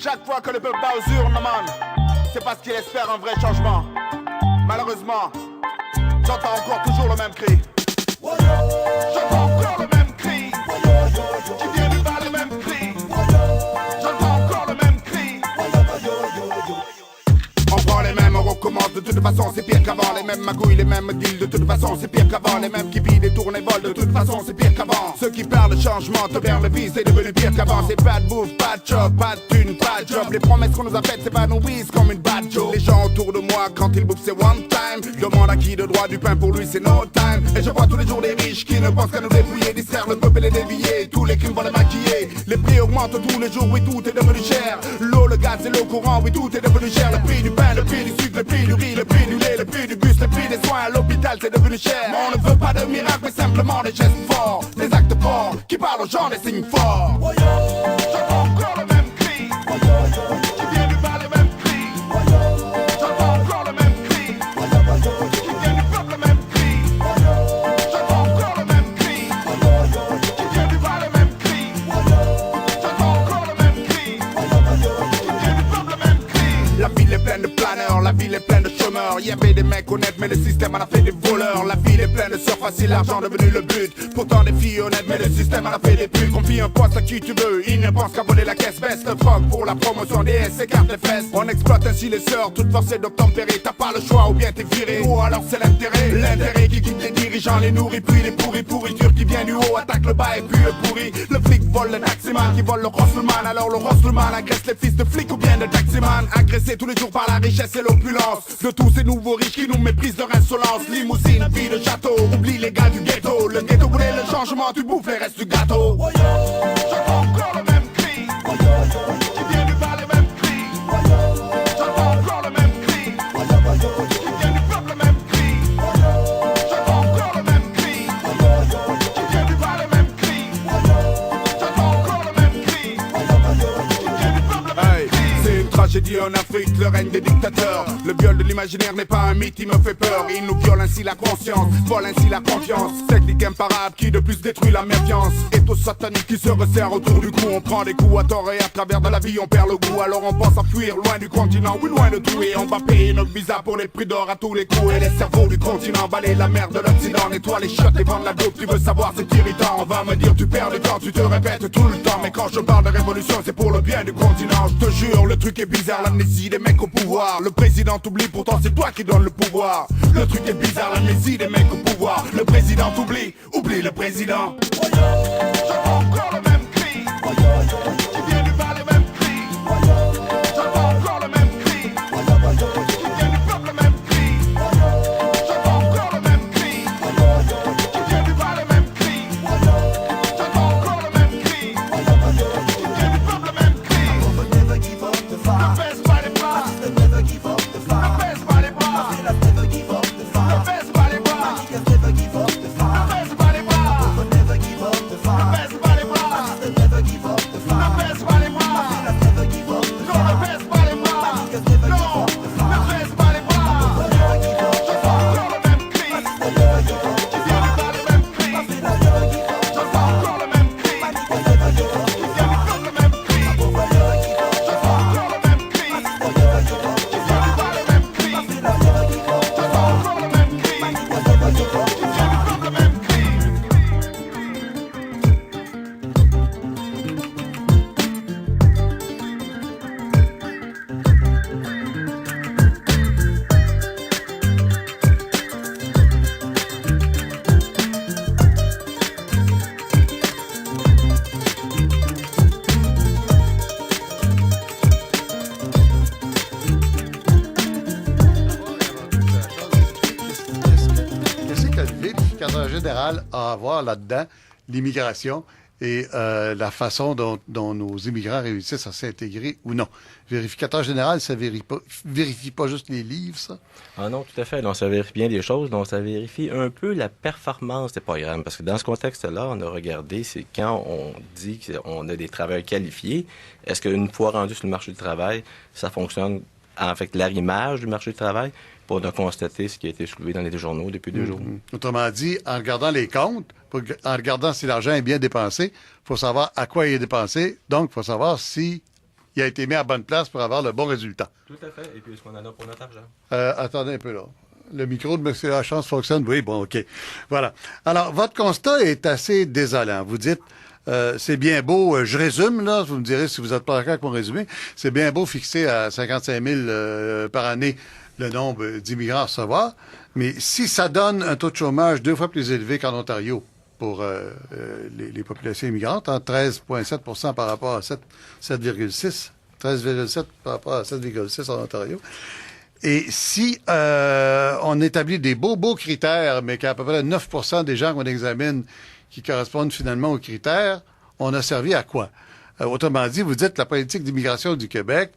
Chaque fois que le peuple va aux urnes, man, c'est parce qu'il espère un vrai changement. Malheureusement, j'entends encore toujours le même cri. J'entends encore le même cri. Qui vient du bas, le même cri. J'entends encore le même cri. On prend les mêmes, on recommence, de toute façon c'est pire qu'avant. Les mêmes magouilles, les mêmes deals, de toute façon c'est pire qu'avant. Les mêmes qui bident et tournent et volent, de toute façon c'est pire qu'avant. Ceux qui parlent de changement, te perdent le vie, c'est devenu pire qu'avant. C'est pas de bouffe, pas de job, pas de thune, pas de job. Les promesses qu'on nous a faites s'évanouissent comme une bad joke. Les gens autour de moi, quand ils bouffent c'est one time. Demande à qui de droit du pain, pour lui c'est no time. Et je vois tous les jours des riches qui ne pensent qu'à nous dépouiller, distraire le peuple et les dévier. Tous les crimes vont les maquiller. Les prix augmentent tous les jours, oui tout est devenu cher. L'eau, le gaz et l'eau courant, oui tout est devenu cher. Le prix du pain, le prix du sucre, le prix du riz, le prix du lait, le prix du bus, le prix des soins à l'hôpital, c'est devenu cher. Mais on ne veut pas de miracle, mais simplement des gestes forts, des actes forts, qui parlent aux gens des signes forts. J'entends encore le même cri, qui vient du bas, le même cri. J'entends encore le même cri, qui vient du peuple, le même cri. J'entends encore le même cri, qui vient du bas, le même cri. J'entends encore le même cri, qui vient du peuple, le même cri. La ville est pleine de planeurs, la ville est pleine de chômeurs. Y avait des mecs honnêtes, mais le système en a fait des voleurs. La ville est pleine de surf facile, l'argent devenu le but. Pourtant des filles honnêtes, mais le système en a fait des putes. Confie un poste à qui tu veux, il ne pense qu'à voler la caisse. Baisse le froc pour la promotion des S, écarte les fesses. On exploite ainsi les sœurs, toute forcée d'obtempérer. T'as pas le choix ou bien t'es viré, ou alors c'est l'intérêt. L'intérêt qui guide les dirigeants, les nourrit, puis les pourritures qui vient du haut, attaque le bas et puis le pourri. Le flic vole le taximan qui vole le Rosselman. Alors le Rosselman agresse les fils de flics ou bien de taximan. Agressé tous les jours par la richesse et l'opulence de tous ces nouveaux riches qui nous méprisent leur insolence. Limousine, vie de château, oublie les gars du ghetto. Le ghetto voulait le changement, tu bouffes les restes du gâteau. J'entends encore le même cri, qui vient du bas, le même cri. J'entends encore le même cri, qui vient du peuple, le même cri. J'entends encore le même cri, qui vient du bas, le même cri. J'entends encore le même cri, qui vient du peuple, le même cri. C'est une tragédie en Afrique, le règne des dictateurs. Le viol de l'imaginaire n'est pas un mythe, il me fait peur. Il nous viole ainsi la conscience, vole ainsi la confiance. Technique imparable qui de plus détruit la méfiance. Étau satanique qui se resserre autour du cou. On prend des coups à tort et à travers de la vie on perd le goût. Alors on pense à fuir loin du continent, oui loin de tout. Et on va payer notre visa pour les prix d'or à tous les coups. Et les cerveaux du continent balayer la mer de l'Occident. Nettoie les chiottes et vendre la dope, tu veux savoir c'est irritant. On va me dire tu perds du temps, tu te répètes tout le temps. Mais quand je parle de révolution c'est pour le bien du continent. Je te jure le truc est bizarre, l'amnésie des mecs au pouvoir. Le président t'oublie, pourtant c'est toi qui donne le pouvoir. Le truc est bizarre, l'amnésie des mecs au pouvoir. Le président t'oublie, oublie le président. J'entends encore le même cri, qui vient du bas, le même cri. J'entends encore le même cri, qui vient du peuple, le même cri. J'entends encore le même cri, qui vient du bas, le même cri. J'entends encore le même cri, qui vient du peuple, le même cri. Ne baisse pas les bras, ne baisse pas les bras, ne baisse pas les bras, ne baisse pas les bras. vérificateur général à avoir là-dedans l'immigration et la façon dont nos immigrants réussissent à s'intégrer ou non. Vérificateur général, ça vérifie pas juste les livres, ça? Ah non, tout à fait. Donc, ça vérifie bien des choses. Donc, ça vérifie un peu la performance des programmes. Parce que dans ce contexte-là, on a regardé, c'est quand on dit qu'on a des travailleurs qualifiés, est-ce qu'une fois rendu sur le marché du travail, ça fonctionne en fait l'arrimage du marché du travail pour de constater ce qui a été soulevé dans les journaux depuis 2 jours. Autrement dit, en regardant les comptes, en regardant si l'argent est bien dépensé, il faut savoir à quoi il est dépensé. Donc, il faut savoir si il a été mis à bonne place pour avoir le bon résultat. Tout à fait. Et puis, est-ce qu'on en a pour notre argent? Attendez un peu là. Le micro de M. Lachance fonctionne? Oui, bon, OK. Voilà. Alors, votre constat est assez désolant. Vous dites, c'est bien beau, je résume, là, vous me direz si vous n'êtes pas d'accord avec mon résumé, c'est bien beau fixer à 55 000 par année le nombre d'immigrants à recevoir, mais si ça donne un taux de chômage 2 fois plus élevé qu'en Ontario pour les populations immigrantes, 13,7 par rapport à 7,6, 13,7 par rapport à 7,6 en Ontario, et si on établit des beaux critères, mais qu'à peu près 9 des gens qu'on examine qui correspondent finalement aux critères, on a servi à quoi? Autrement dit, vous dites que la politique d'immigration du Québec,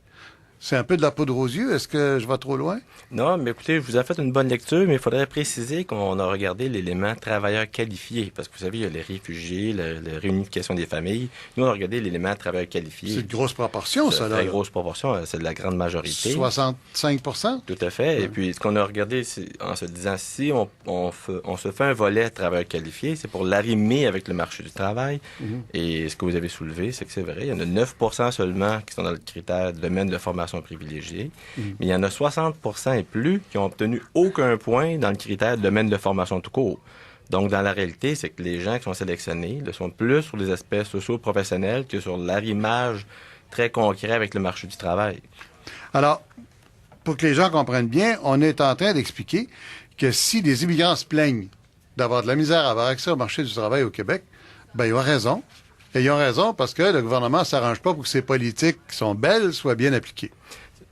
c'est un peu de la poudre aux yeux. Est-ce que je vais trop loin? Non, mais écoutez, je vous ai fait une bonne lecture, mais il faudrait préciser qu'on a regardé l'élément travailleurs qualifiés. Parce que vous savez, il y a les réfugiés, la réunification des familles. Nous, on a regardé l'élément travailleurs qualifiés. C'est une grosse proportion, ça, là. C'est une grosse proportion, c'est de la grande majorité. 65 Tout à fait. Ouais. Et puis, ce qu'on a regardé, c'est en se disant, si on se fait un volet travailleurs qualifiés, c'est pour l'arrimer avec le marché du travail. Mm-hmm. Et ce que vous avez soulevé, c'est que c'est vrai. Il y en a 9 seulement qui sont dans le critère de domaine de formation privilégiée. Mm-hmm. Mais il y en a 60 et plus qui ont obtenu aucun point dans le critère de domaine de formation tout court. Donc, dans la réalité, c'est que les gens qui sont sélectionnés sont plus sur les aspects socio-professionnels que sur l'arrimage très concret avec le marché du travail. Alors, pour que les gens comprennent bien, on est en train d'expliquer que si des immigrants se plaignent d'avoir de la misère à avoir accès au marché du travail au Québec, ben ils ont raison. Et ils ont raison parce que le gouvernement ne s'arrange pas pour que ces politiques qui sont belles soient bien appliquées.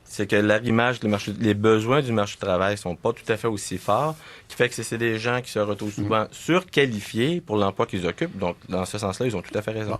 C'est que l'arrimage, les besoins du marché du travail sont pas tout à fait aussi forts, qui fait que c'est des gens qui se retrouvent souvent surqualifiés pour l'emploi qu'ils occupent. Donc, dans ce sens-là, ils ont tout à fait raison.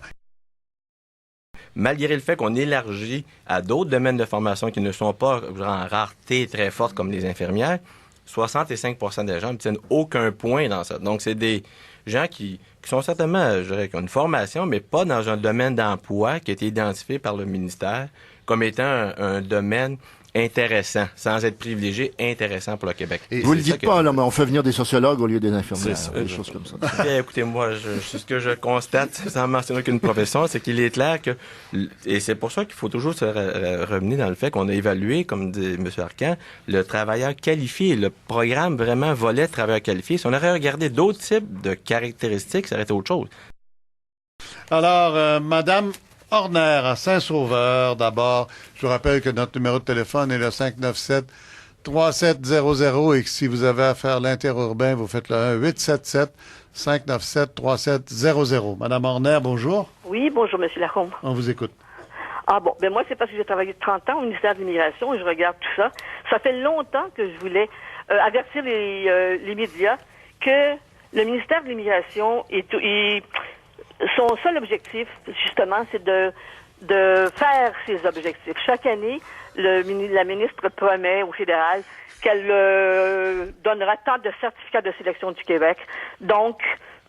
Malgré le fait qu'on élargit à d'autres domaines de formation qui ne sont pas en rareté très forte comme les infirmières, 65 des gens n'obtiennent aucun point dans ça. Donc, c'est des gens qui sont certainement, je dirais, qui ont une formation, mais pas dans un domaine d'emploi qui a été identifié par le ministère comme étant un domaine intéressant, sans être privilégié, intéressant pour le Québec. Et vous le dites pas, là, mais on fait venir des sociologues au lieu des infirmières, des choses comme ça. Bien, écoutez, moi, ce que je constate, sans mentionner qu'une profession, c'est qu'il est clair que, et c'est pour ça qu'il faut toujours se revenir dans le fait qu'on a évalué, comme dit M. Arcan, le travailleur qualifié, le programme vraiment volet travailleur qualifié. Si on aurait regardé d'autres types de caractéristiques, ça aurait été autre chose. Alors, Madame Horner à Saint-Sauveur, d'abord. Je vous rappelle que notre numéro de téléphone est le 597-3700 et que si vous avez à faire l'interurbain, vous faites le 1-877-597-3700. Madame Horner, bonjour. Oui, bonjour, M. Lacombe. On vous écoute. Ah bon, ben moi, c'est parce que j'ai travaillé 30 ans au ministère de l'Immigration et je regarde tout ça. Ça fait longtemps que je voulais avertir les médias que le ministère de l'Immigration son seul objectif, justement, c'est de faire ses objectifs. Chaque année, la ministre promet au fédéral qu'elle donnera tant de certificats de sélection du Québec. Donc,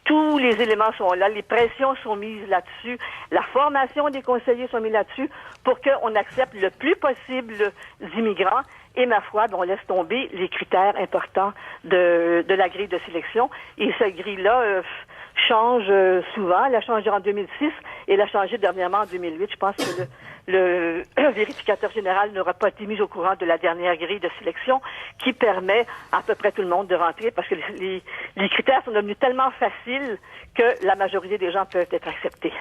tous les éléments sont là, les pressions sont mises là-dessus, la formation des conseillers sont mises là-dessus pour qu'on accepte le plus possible d'immigrants. Et ma foi, on laisse tomber les critères importants de la grille de sélection. Et cette grille-là change souvent. Elle a changé en 2006 et elle a changé dernièrement en 2008. Je pense que le vérificateur général n'aura pas été mis au courant de la dernière grille de sélection qui permet à peu près tout le monde de rentrer parce que les critères sont devenus tellement faciles que la majorité des gens peuvent être acceptés.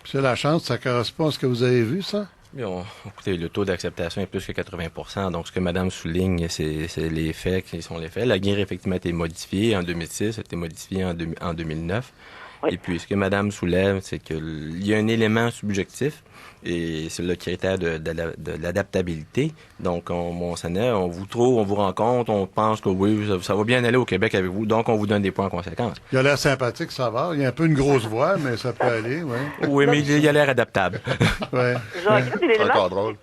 C'est la chance, ça correspond à ce que vous avez vu, ça? Bien, écoutez, le taux d'acceptation est plus que 80 donc ce que Mme souligne, c'est les faits qui sont les faits. La grille, effectivement, a été modifiée en 2006, a été modifiée en 2009. Oui. Et puis, ce que Mme soulève, c'est qu'il y a un élément subjectif, et c'est le critère de l'adaptabilité. Donc, on vous trouve, on vous rencontre, on pense que oui, ça va bien aller au Québec avec vous, donc on vous donne des points en conséquence. Il a l'air sympathique, ça va. Il y a un peu une grosse voix, mais ça peut aller, oui. Oui, mais il a l'air adaptable. Oui. Je regarde l'élément. Encore drôle.